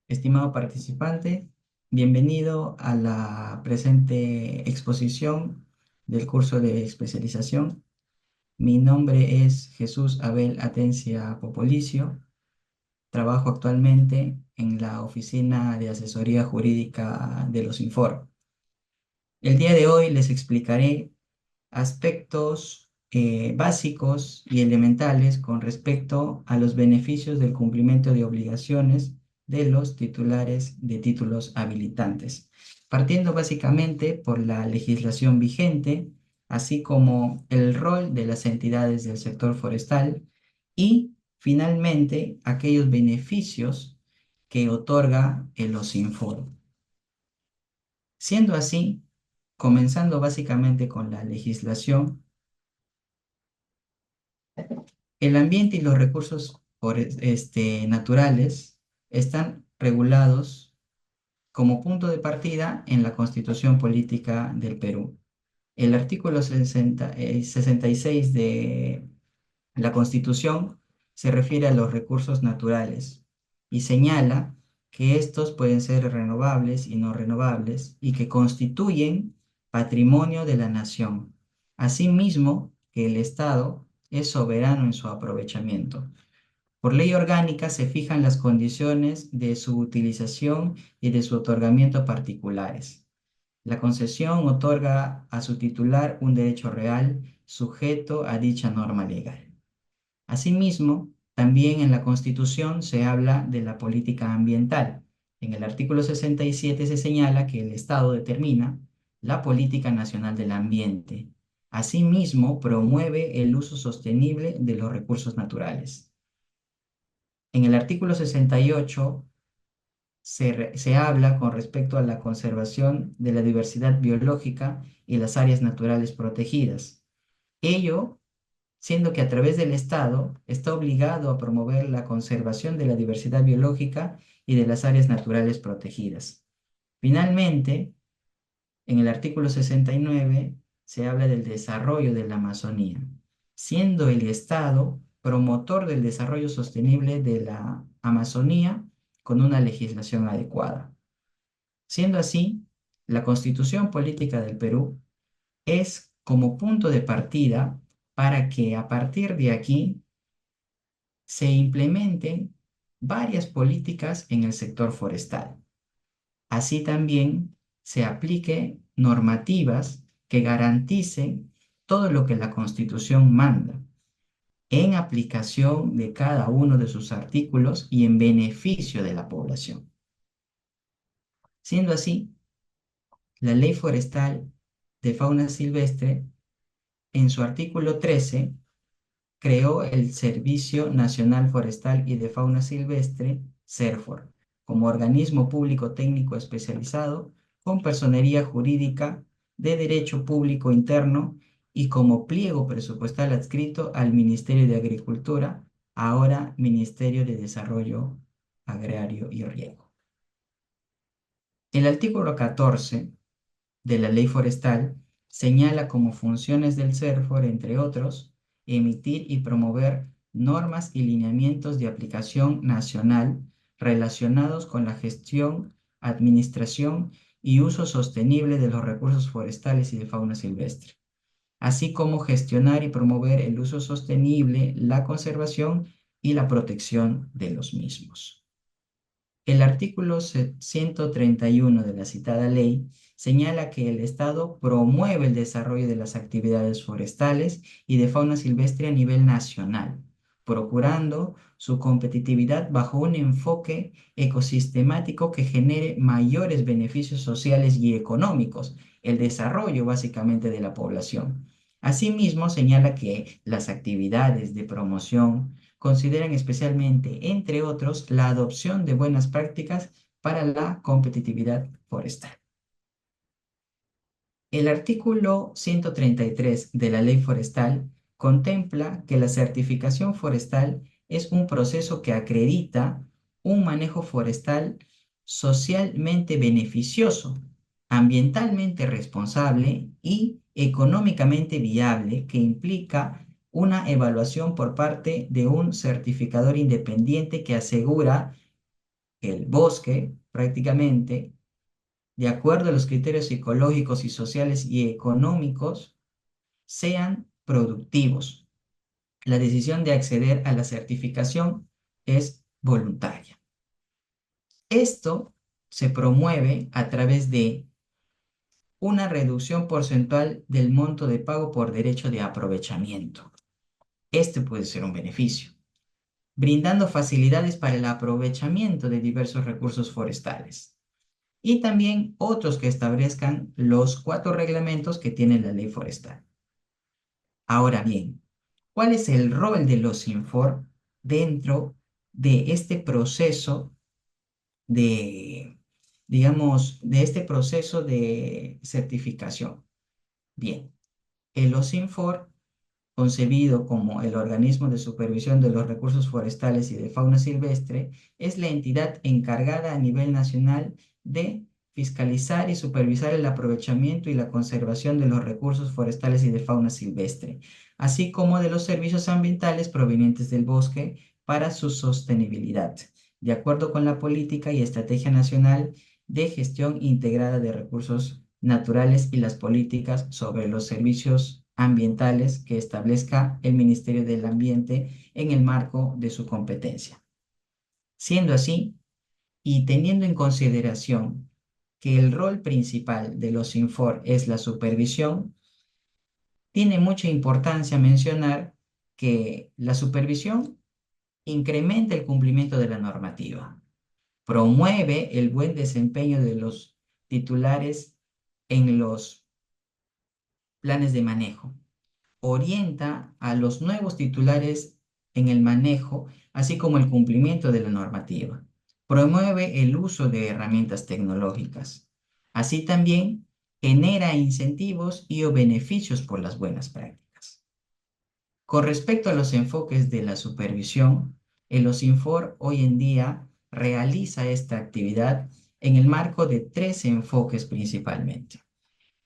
Estimado participante, bienvenido a la presente exposición del curso de especialización. Mi nombre es Jesús Abel Atencia Popolicio. Trabajo actualmente en la Oficina de Asesoría Jurídica de los Infor. El día de hoy les explicaré aspectos básicos y elementales con respecto a los beneficios del cumplimiento de obligaciones de los titulares de títulos habilitantes, partiendo básicamente por la legislación vigente, así como el rol de las entidades del sector forestal y, finalmente, aquellos beneficios que otorga el OSINFOR. Siendo así, comenzando básicamente con la legislación, el ambiente y los recursos naturales están regulados como punto de partida en la Constitución Política del Perú. El artículo 66 de la Constitución se refiere a los recursos naturales y señala que estos pueden ser renovables y no renovables y que constituyen patrimonio de la nación. Asimismo, que el Estado es soberano en su aprovechamiento. Por ley orgánica se fijan las condiciones de su utilización y de su otorgamiento particulares. La concesión otorga a su titular un derecho real sujeto a dicha norma legal. Asimismo, también en la Constitución se habla de la política ambiental. En el artículo 67 se señala que el Estado determina la política nacional del ambiente. Asimismo, promueve el uso sostenible de los recursos naturales. En el artículo 68 se habla con respecto a la conservación de la diversidad biológica y las áreas naturales protegidas. Ello siendo que a través del Estado está obligado a promover la conservación de la diversidad biológica y de las áreas naturales protegidas. Finalmente, en el artículo 69 se habla del desarrollo de la Amazonía, siendo el Estado promotor del desarrollo sostenible de la Amazonía con una legislación adecuada. Siendo así, la Constitución Política del Perú es como punto de partida para que a partir de aquí se implementen varias políticas en el sector forestal. Así también se aplique normativas que garanticen todo lo que la Constitución manda en aplicación de cada uno de sus artículos y en beneficio de la población. Siendo así, la Ley Forestal de Fauna Silvestre, en su artículo 13, creó el Servicio Nacional Forestal y de Fauna Silvestre, SERFOR, como organismo público técnico especializado con personería jurídica de derecho público interno y como pliego presupuestal adscrito al Ministerio de Agricultura, ahora Ministerio de Desarrollo Agrario y Riego. El artículo 14 de la Ley Forestal señala como funciones del SERFOR, entre otros, emitir y promover normas y lineamientos de aplicación nacional relacionados con la gestión, administración y uso sostenible de los recursos forestales y de fauna silvestre, así como gestionar y promover el uso sostenible, la conservación y la protección de los mismos. El artículo 131 de la citada ley señala que el Estado promueve el desarrollo de las actividades forestales y de fauna silvestre a nivel nacional, procurando su competitividad bajo un enfoque ecosistemático que genere mayores beneficios sociales y económicos, el desarrollo básicamente de la población. Asimismo, señala que las actividades de promoción consideran especialmente, entre otros, la adopción de buenas prácticas para la competitividad forestal. El artículo 133 de la Ley Forestal contempla que la certificación forestal es un proceso que acredita un manejo forestal socialmente beneficioso, ambientalmente responsable y económicamente viable, que implica una evaluación por parte de un certificador independiente que asegura que el bosque prácticamente, de acuerdo a los criterios psicológicos y sociales y económicos, sean productivos. La decisión de acceder a la certificación es voluntaria. Esto se promueve a través de una reducción porcentual del monto de pago por derecho de aprovechamiento. Este puede ser un beneficio, brindando facilidades para el aprovechamiento de diversos recursos forestales y también otros que establezcan los 4 reglamentos que tiene la ley forestal. Ahora bien, ¿cuál es el rol de los Sinfor dentro de este proceso de, digamos, de este proceso de certificación? Bien, el OSINFOR, concebido como el organismo de supervisión de los recursos forestales y de fauna silvestre, es la entidad encargada a nivel nacional de fiscalizar y supervisar el aprovechamiento y la conservación de los recursos forestales y de fauna silvestre, así como de los servicios ambientales provenientes del bosque para su sostenibilidad, de acuerdo con la política y estrategia nacional de gestión integrada de recursos naturales y las políticas sobre los servicios ambientales que establezca el Ministerio del Ambiente en el marco de su competencia. Siendo así, y teniendo en consideración que el rol principal de los Sinfor es la supervisión, tiene mucha importancia mencionar que la supervisión incrementa el cumplimiento de la normativa, promueve el buen desempeño de los titulares en los planes de manejo, orienta a los nuevos titulares en el manejo, así como el cumplimiento de la normativa. Promueve el uso de herramientas tecnológicas. Así también genera incentivos y o beneficios por las buenas prácticas. Con respecto a los enfoques de la supervisión, el OSINFOR hoy en día realiza esta actividad en el marco de 3 enfoques principalmente: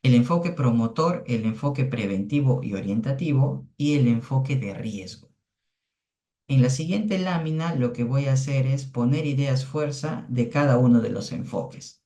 el enfoque promotor, el enfoque preventivo y orientativo y el enfoque de riesgo. En la siguiente lámina lo que voy a hacer es poner ideas fuerza de cada uno de los enfoques.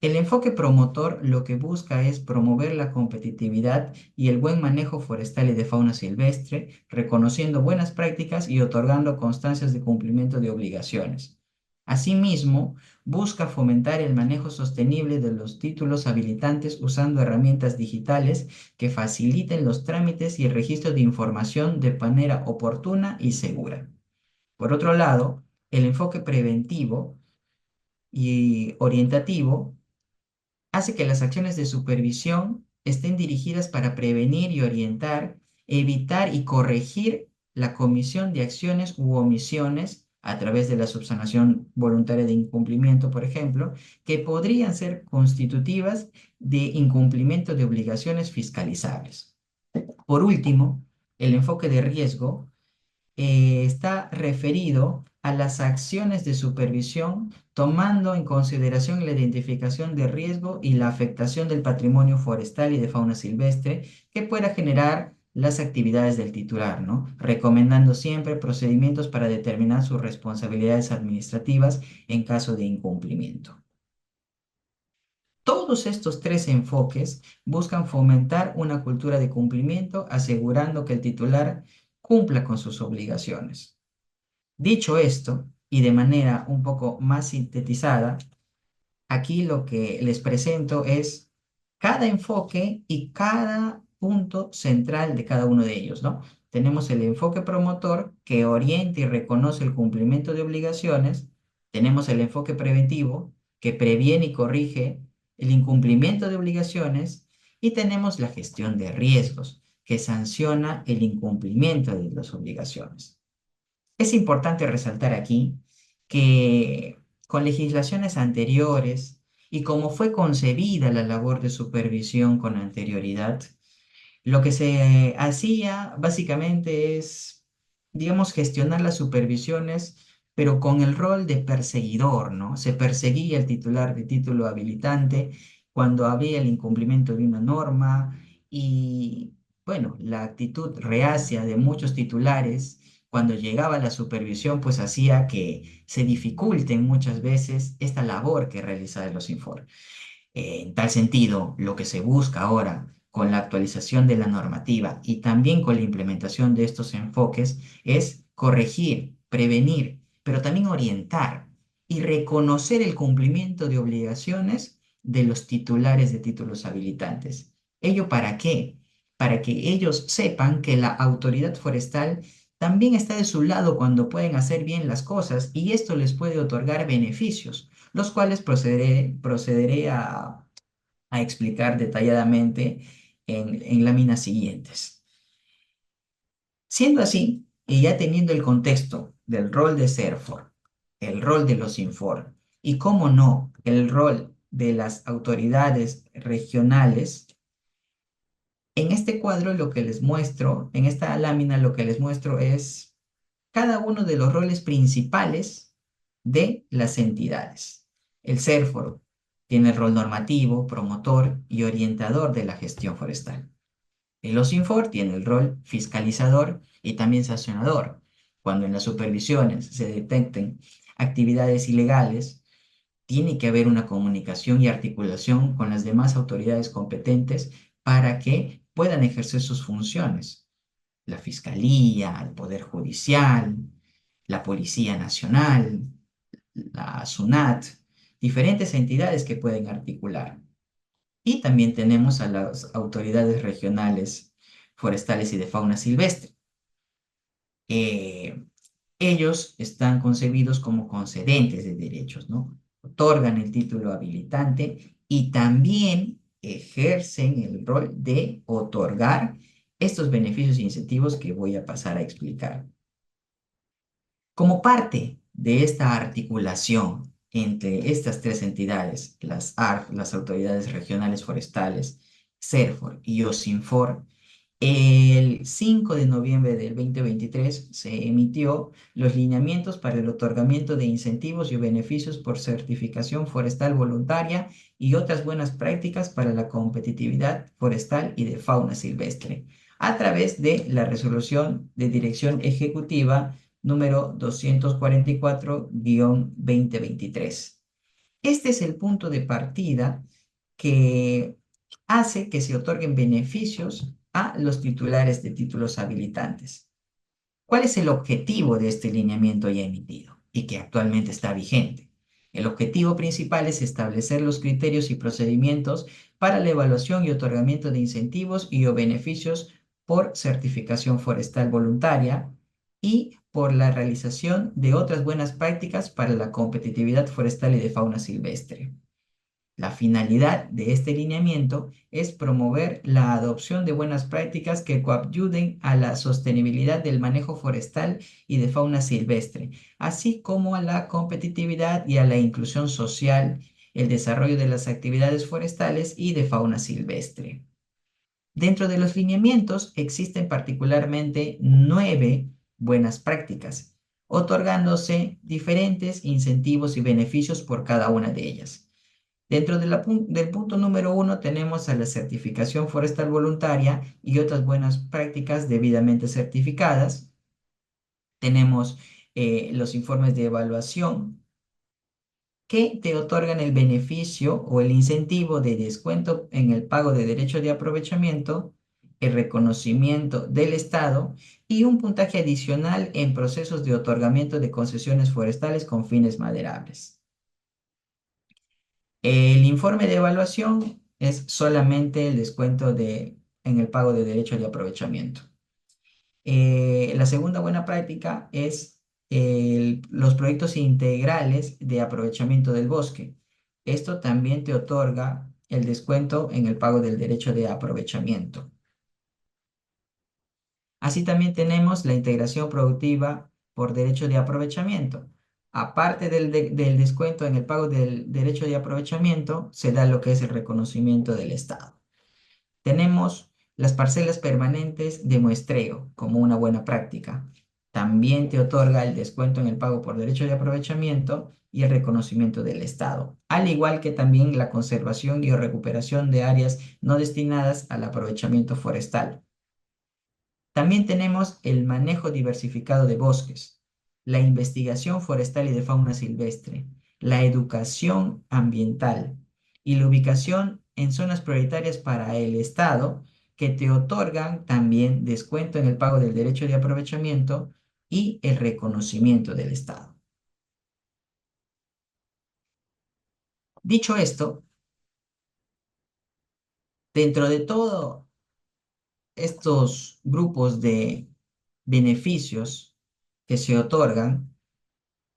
El enfoque promotor lo que busca es promover la competitividad y el buen manejo forestal y de fauna silvestre, reconociendo buenas prácticas y otorgando constancias de cumplimiento de obligaciones. Asimismo, busca fomentar el manejo sostenible de los títulos habilitantes usando herramientas digitales que faciliten los trámites y el registro de información de manera oportuna y segura. Por otro lado, el enfoque preventivo y orientativo hace que las acciones de supervisión estén dirigidas para prevenir y orientar, evitar y corregir la comisión de acciones u omisiones a través de la subsanación voluntaria de incumplimiento, por ejemplo, que podrían ser constitutivas de incumplimiento de obligaciones fiscalizables. Por último, el enfoque de riesgo está referido a las acciones de supervisión tomando en consideración la identificación de riesgo y la afectación del patrimonio forestal y de fauna silvestre que pueda generar las actividades del titular, ¿no? Recomendando siempre procedimientos para determinar sus responsabilidades administrativas en caso de incumplimiento. Todos estos 3 enfoques buscan fomentar una cultura de cumplimiento, asegurando que el titular cumpla con sus obligaciones. Dicho esto, y de manera un poco más sintetizada, aquí lo que les presento es cada enfoque y cada punto central de cada uno de ellos, ¿no? Tenemos el enfoque promotor que orienta y reconoce el cumplimiento de obligaciones. Tenemos el enfoque preventivo que previene y corrige el incumplimiento de obligaciones. Y tenemos la gestión de riesgos que sanciona el incumplimiento de las obligaciones. Es importante resaltar aquí que con legislaciones anteriores y como fue concebida la labor de supervisión con anterioridad, lo que se hacía básicamente es, digamos, gestionar las supervisiones, pero con el rol de perseguidor, ¿no? Se perseguía el titular de título habilitante cuando había el incumplimiento de una norma y, bueno, la actitud reacia de muchos titulares cuando llegaba la supervisión, pues hacía que se dificulten muchas veces esta labor que realiza los Infor. En tal sentido, lo que se busca ahora con la actualización de la normativa y también con la implementación de estos enfoques es corregir, prevenir, pero también orientar y reconocer el cumplimiento de obligaciones de los titulares de títulos habilitantes. ¿Ello para qué? Para que ellos sepan que la autoridad forestal también está de su lado cuando pueden hacer bien las cosas y esto les puede otorgar beneficios, los cuales procederé a explicar detalladamente en láminas siguientes. Siendo así, y ya teniendo el contexto del rol de SERFOR, el rol de los INFOR y, cómo no, el rol de las autoridades regionales, en este cuadro lo que les muestro, en esta lámina lo que les muestro es cada uno de los roles principales de las entidades. El SERFOR tiene el rol normativo, promotor y orientador de la gestión forestal. El OSINFOR tiene el rol fiscalizador y también sancionador. Cuando en las supervisiones se detecten actividades ilegales, tiene que haber una comunicación y articulación con las demás autoridades competentes para que puedan ejercer sus funciones. La Fiscalía, el Poder Judicial, la Policía Nacional, la SUNAT, diferentes entidades que pueden articular. Y también tenemos a las autoridades regionales forestales y de fauna silvestre. Eh, Ellos están concebidos como concedentes de derechos, ¿no? Otorgan el título habilitante y también ejercen el rol de otorgar estos beneficios e incentivos que voy a pasar a explicar. Como parte de esta articulación entre estas tres entidades, las ARF, las Autoridades Regionales Forestales, SERFOR y OSINFOR, el 5 de noviembre del 2023 se emitió los lineamientos para el otorgamiento de incentivos y beneficios por certificación forestal voluntaria y otras buenas prácticas para la competitividad forestal y de fauna silvestre, a través de la resolución de dirección ejecutiva número 244-2023. Este es el punto de partida que hace que se otorguen beneficios a los titulares de títulos habilitantes. ¿Cuál es el objetivo de este lineamiento ya emitido y que actualmente está vigente? El objetivo principal es establecer los criterios y procedimientos para la evaluación y otorgamiento de incentivos y o beneficios por certificación forestal voluntaria y por la realización de otras buenas prácticas para la competitividad forestal y de fauna silvestre. La finalidad de este lineamiento es promover la adopción de buenas prácticas que coadyuden a la sostenibilidad del manejo forestal y de fauna silvestre, así como a la competitividad y a la inclusión social, el desarrollo de las actividades forestales y de fauna silvestre. Dentro de los lineamientos existen particularmente 9 buenas prácticas, otorgándose diferentes incentivos y beneficios por cada una de ellas. Dentro de del punto número 1 tenemos a la certificación forestal voluntaria y otras buenas prácticas debidamente certificadas. Tenemos los informes de evaluación que te otorgan el beneficio o el incentivo de descuento en el pago de derecho de aprovechamiento, el reconocimiento del Estado y un puntaje adicional en procesos de otorgamiento de concesiones forestales con fines maderables. El informe de evaluación es solamente el descuento en el pago de derecho de aprovechamiento. La segunda buena práctica es los proyectos integrales de aprovechamiento del bosque. Esto también te otorga el descuento en el pago del derecho de aprovechamiento. Así también tenemos la integración productiva por derecho de aprovechamiento. Aparte del descuento en el pago del derecho de aprovechamiento, se da lo que es el reconocimiento del Estado. Tenemos las parcelas permanentes de muestreo como una buena práctica. También te otorga el descuento en el pago por derecho de aprovechamiento y el reconocimiento del Estado, al igual que también la conservación y recuperación de áreas no destinadas al aprovechamiento forestal. También tenemos el manejo diversificado de bosques, la investigación forestal y de fauna silvestre, la educación ambiental y la ubicación en zonas prioritarias para el Estado que te otorgan también descuento en el pago del derecho de aprovechamiento y el reconocimiento del Estado. Dicho esto, dentro de todos estos grupos de beneficios que se otorgan,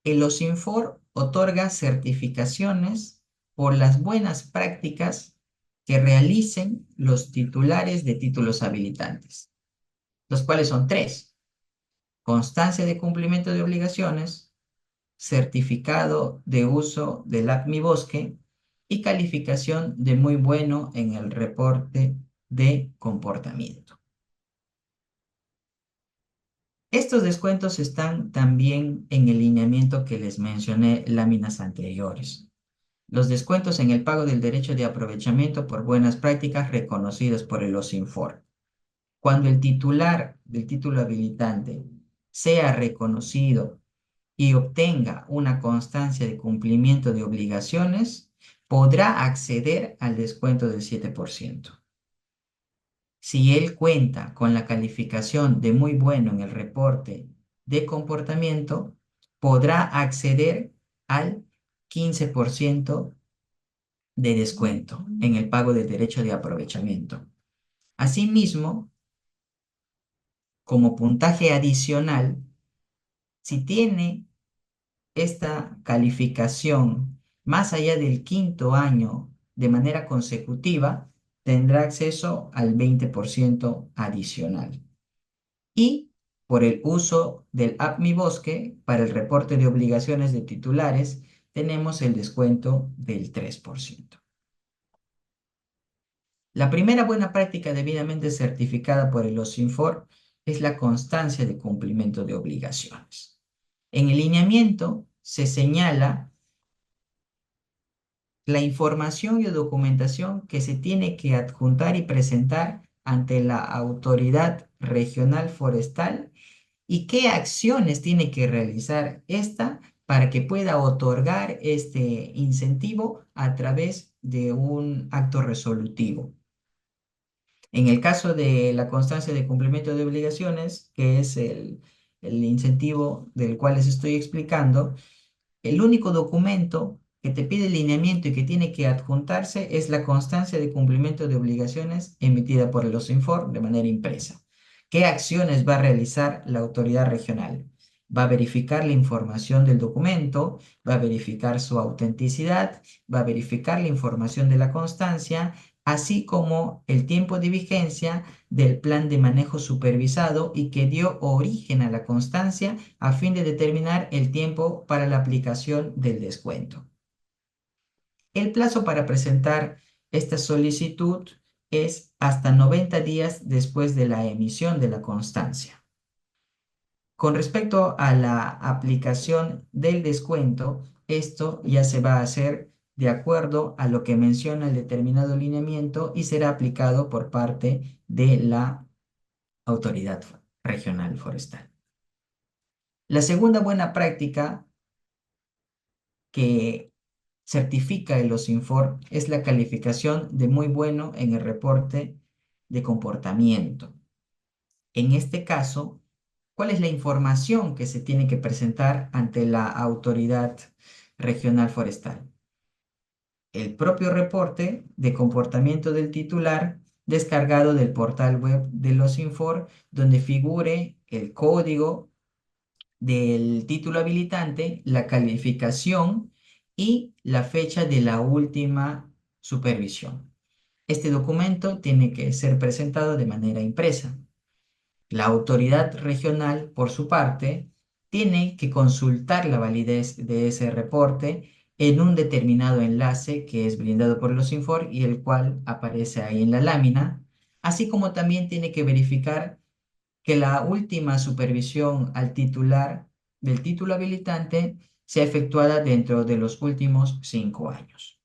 el OSINFOR otorga certificaciones por las buenas prácticas que realicen los titulares de títulos habilitantes, los cuales son tres: constancia de cumplimiento de obligaciones, certificado de uso del ACMI Bosque y calificación de muy bueno en el reporte de comportamiento. Estos descuentos están también en el lineamiento que les mencioné láminas anteriores. Los descuentos en el pago del derecho de aprovechamiento por buenas prácticas reconocidos por el OSINFOR. Cuando el titular del título habilitante sea reconocido y obtenga una constancia de cumplimiento de obligaciones, podrá acceder al descuento del 7%. Si él cuenta con la calificación de muy bueno en el reporte de comportamiento, podrá acceder al 15% de descuento en el pago del derecho de aprovechamiento. Asimismo, como puntaje adicional, si tiene esta calificación más allá del quinto año de manera consecutiva, tendrá acceso al 20% adicional. Y por el uso del App Mi Bosque para el reporte de obligaciones de titulares, tenemos el descuento del 3%. La primera buena práctica debidamente certificada por el OSINFOR es la constancia de cumplimiento de obligaciones. En el lineamiento se señala la información y documentación que se tiene que adjuntar y presentar ante la autoridad regional forestal y qué acciones tiene que realizar esta para que pueda otorgar este incentivo a través de un acto resolutivo. En el caso de la constancia de cumplimiento de obligaciones, que es el incentivo del cual les estoy explicando, el único documento que te pide lineamiento y que tiene que adjuntarse es la constancia de cumplimiento de obligaciones emitida por el OSINFOR de manera impresa. ¿Qué acciones va a realizar la autoridad regional? Va a verificar la información del documento, va a verificar su autenticidad, va a verificar la información de la constancia, así como el tiempo de vigencia del plan de manejo supervisado y que dio origen a la constancia a fin de determinar el tiempo para la aplicación del descuento. El plazo para presentar esta solicitud es hasta 90 días después de la emisión de la constancia. Con respecto a la aplicación del descuento, esto ya se va a hacer de acuerdo a lo que menciona el determinado lineamiento y será aplicado por parte de la autoridad regional forestal. La segunda buena práctica que certifica el OSINFOR es la calificación de muy bueno en el reporte de comportamiento. En este caso, ¿cuál es la información que se tiene que presentar ante la autoridad regional forestal? El propio reporte de comportamiento del titular descargado del portal web de los Infor, donde figure el código del título habilitante, la calificación y la fecha de la última supervisión. Este documento tiene que ser presentado de manera impresa. La autoridad regional, por su parte, tiene que consultar la validez de ese reporte en un determinado enlace que es brindado por los Infor y el cual aparece ahí en la lámina, así como también tiene que verificar que la última supervisión al titular del título habilitante sea efectuada dentro de los últimos 5 años.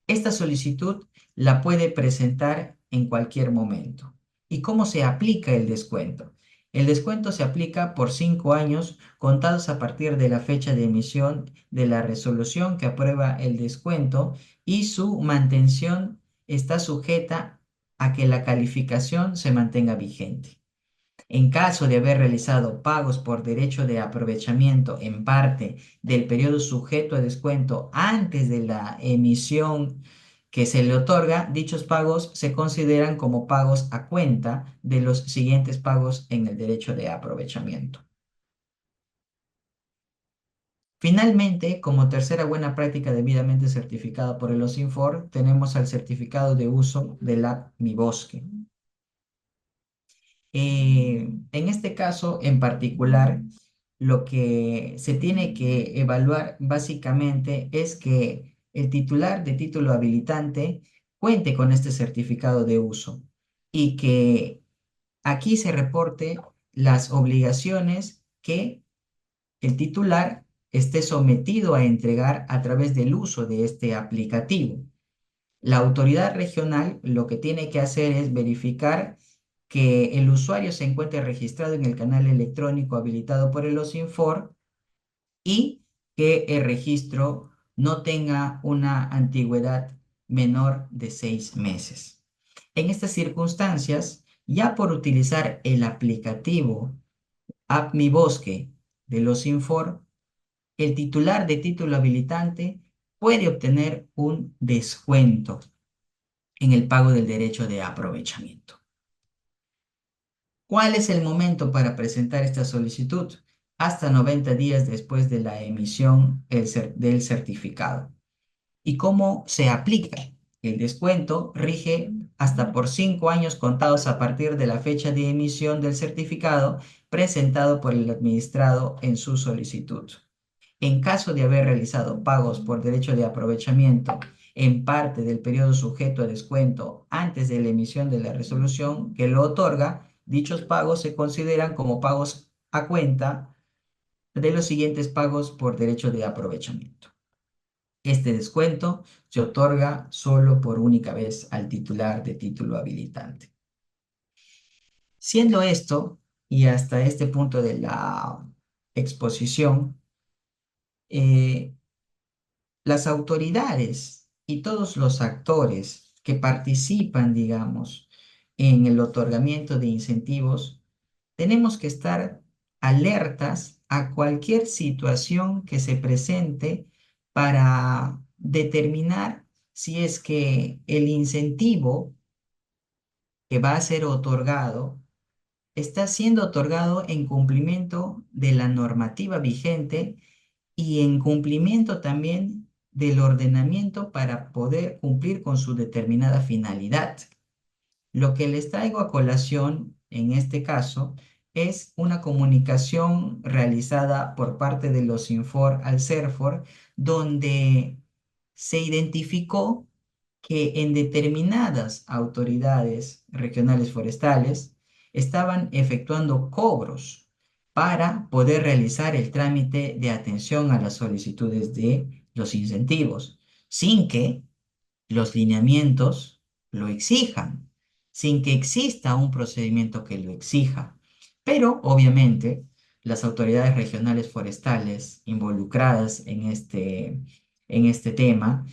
Esta solicitud la puede presentar en cualquier momento ¿Y cómo se aplica el descuento? El descuento se aplica por 5 años contados a partir de la fecha de emisión de la resolución que aprueba el descuento y su mantención está sujeta a que la calificación se mantenga vigente. En caso de haber realizado pagos por derecho de aprovechamiento en parte del periodo sujeto a descuento antes de la emisión que se le otorga, dichos pagos se consideran como pagos a cuenta de los siguientes pagos en el derecho de aprovechamiento. Finalmente, como tercera buena práctica debidamente certificada por el OSINFOR, tenemos al certificado de uso del app Mi Bosque. En este caso en particular, lo que se tiene que evaluar básicamente es que el titular de título habilitante cuente con este certificado de uso y que aquí se reporte las obligaciones que el titular esté sometido a entregar a través del uso de este aplicativo. La autoridad regional lo que tiene que hacer es verificar que el usuario se encuentre registrado en el canal electrónico habilitado por el OSINFOR y que el registro no tenga una antigüedad menor de 6 meses. En estas circunstancias, ya por utilizar el aplicativo App Mi Bosque del OSINFOR, el titular de título habilitante puede obtener un descuento en el pago del derecho de aprovechamiento. ¿Cuál es el momento para presentar esta solicitud? Hasta 90 días después de la emisión del certificado. ¿Y cómo se aplica? El descuento rige hasta por 5 años contados a partir de la fecha de emisión del certificado presentado por el administrado en su solicitud. En caso de haber realizado pagos por derecho de aprovechamiento en parte del periodo sujeto a descuento antes de la emisión de la resolución que lo otorga, dichos pagos se consideran como pagos a cuenta de los siguientes pagos por derecho de aprovechamiento. Este descuento se otorga solo por única vez al titular de título habilitante. Siendo esto, y hasta este punto de la exposición, eh, las autoridades y todos los actores que participan, digamos, en el otorgamiento de incentivos, tenemos que estar alertas a cualquier situación que se presente para determinar si es que el incentivo que va a ser otorgado está siendo otorgado en cumplimiento de la normativa vigente y en cumplimiento también del ordenamiento para poder cumplir con su determinada finalidad. Lo que les traigo a colación en este caso es una comunicación realizada por parte de los Infor al CERFOR, donde se identificó que en determinadas autoridades regionales forestales estaban efectuando cobros para poder realizar el trámite de atención a las solicitudes de los incentivos, sin que los lineamientos lo exijan, sin que exista un procedimiento que lo exija. Pero, obviamente, las autoridades regionales forestales involucradas en este tema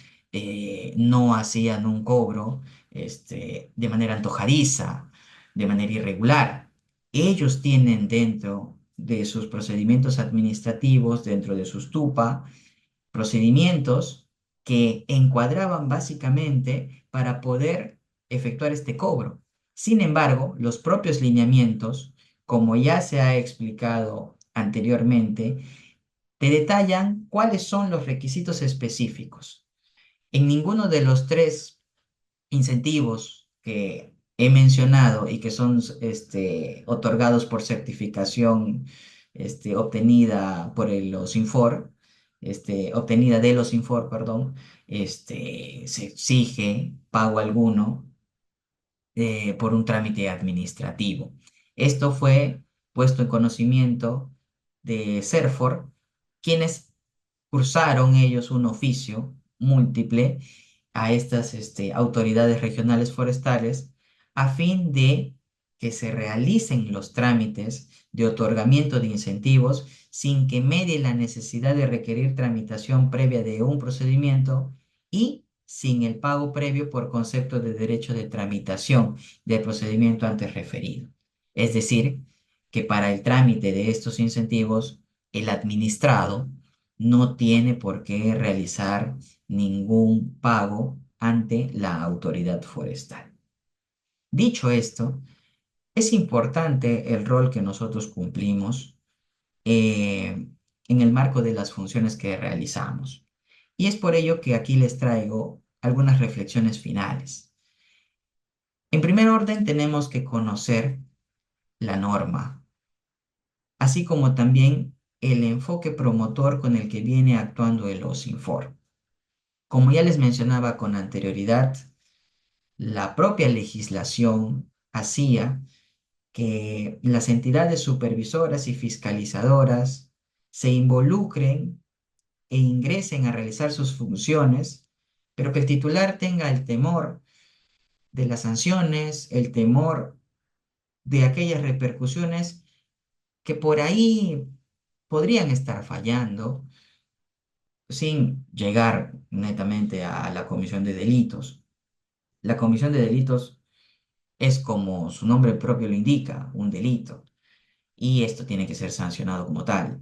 no hacían un cobro de manera antojadiza, de manera irregular. Ellos tienen dentro de sus procedimientos administrativos, dentro de sus TUPA, procedimientos que encuadraban básicamente para poder efectuar este cobro. Sin embargo, los propios lineamientos, como ya se ha explicado anteriormente, te detallan cuáles son los requisitos específicos. En ninguno de los tres incentivos que he mencionado y que son otorgados por certificación obtenida por los Infor, obtenida de los Infor, perdón, se exige pago alguno por un trámite administrativo. Esto fue puesto en conocimiento de CERFOR, quienes cursaron ellos un oficio múltiple a estas autoridades regionales forestales a fin de que se realicen los trámites de otorgamiento de incentivos sin que medie la necesidad de requerir tramitación previa de un procedimiento y sin el pago previo por concepto de derecho de tramitación del procedimiento antes referido. Es decir, que para el trámite de estos incentivos, el administrado no tiene por qué realizar ningún pago ante la autoridad forestal. Dicho esto, es importante el rol que nosotros cumplimos en el marco de las funciones que realizamos. Y es por ello que aquí les traigo algunas reflexiones finales. En primer orden, tenemos que conocer la norma, así como también el enfoque promotor con el que viene actuando el OSINFOR. Como ya les mencionaba con anterioridad, la propia legislación hacía que las entidades supervisoras y fiscalizadoras se involucren e ingresen a realizar sus funciones, pero que el titular tenga el temor de las sanciones, el temor de aquellas repercusiones que por ahí podrían estar fallando sin llegar netamente a la comisión de delitos. La comisión de delitos es como su nombre propio lo indica, un delito, y esto tiene que ser sancionado como tal.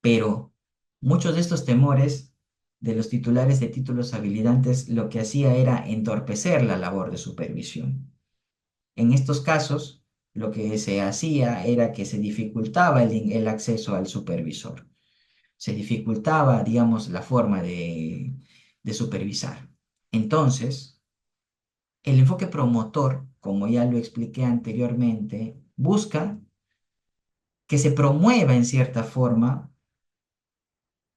Pero muchos de estos temores de los titulares de títulos habilitantes lo que hacía era entorpecer la labor de supervisión. En estos casos, lo que se hacía era que se dificultaba el acceso al supervisor, se dificultaba, digamos, la forma de supervisar. Entonces, el enfoque promotor, como ya lo expliqué anteriormente, busca que se promueva en cierta forma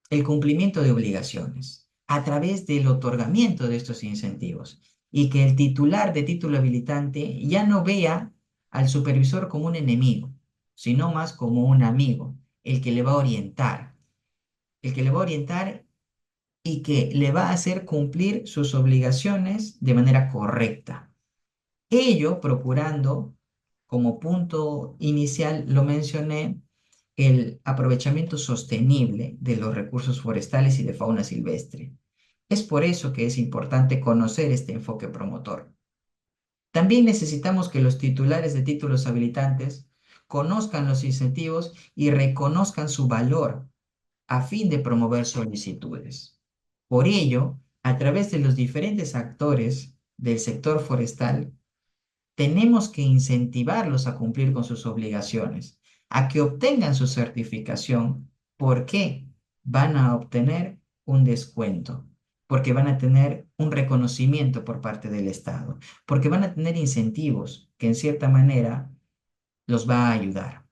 el cumplimiento de obligaciones a través del otorgamiento de estos incentivos y que el titular de título habilitante ya no vea al supervisor como un enemigo, sino más como un amigo, el que le va a orientar, el que le va a orientar y que le va a hacer cumplir sus obligaciones de manera correcta. Ello procurando, como punto inicial lo mencioné, el aprovechamiento sostenible de los recursos forestales y de fauna silvestre. Es por eso que es importante conocer este enfoque promotor. También necesitamos que los titulares de títulos habilitantes conozcan los incentivos y reconozcan su valor a fin de promover solicitudes. Por ello, a través de los diferentes actores del sector forestal, tenemos que incentivarlos a cumplir con sus obligaciones, a que obtengan su certificación. ¿Por qué? Van a obtener un descuento, porque van a tener un reconocimiento por parte del Estado, porque van a tener incentivos que en cierta manera los va a ayudar.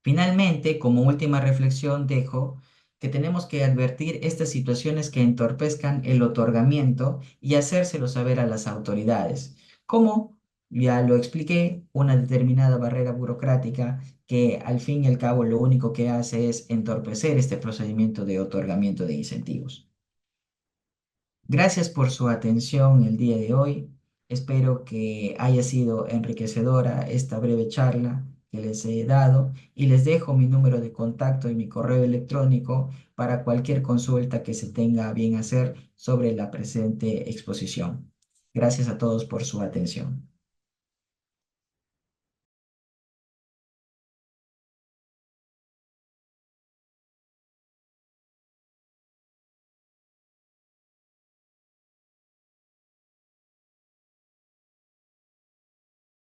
Finalmente, como última reflexión, dejo que tenemos que advertir estas situaciones que entorpezcan el otorgamiento y hacérselo saber a las autoridades, como ya lo expliqué, una determinada barrera burocrática que al fin y al cabo lo único que hace es entorpecer este procedimiento de otorgamiento de incentivos. Gracias por su atención el día de hoy. Espero que haya sido enriquecedora esta breve charla que les he dado y les dejo mi número de contacto y mi correo electrónico para cualquier consulta que se tenga a bien hacer sobre la presente exposición. Gracias a todos por su atención.